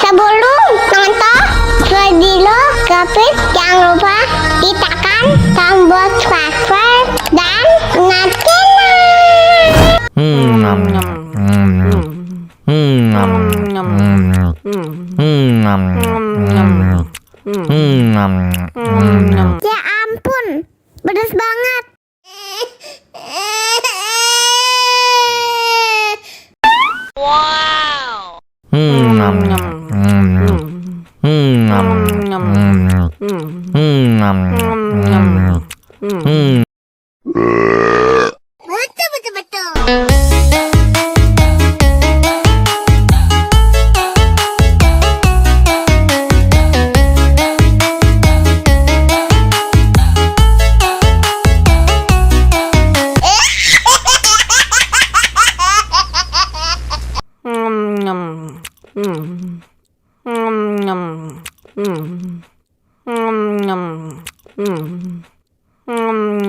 Sebelum nonton video Gapit, jangan lupa ditekan tombol subscribe dan ya ampun, pedas banget. Wow.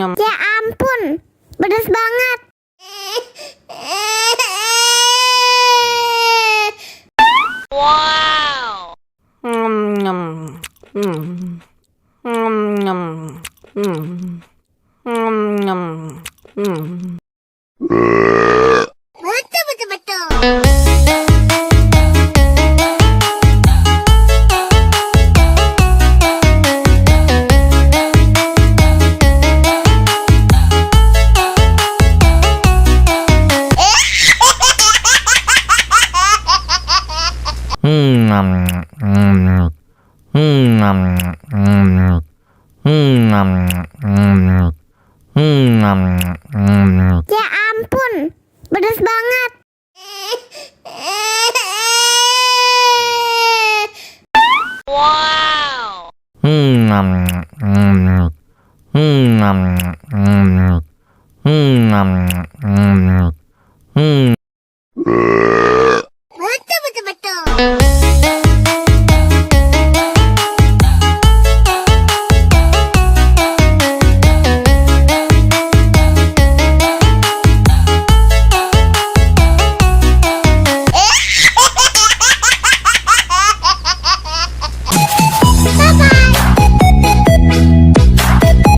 Betul. Ya ampun, pedas banget. Wow. Betul. Ya ampun, pedas banget. Wow.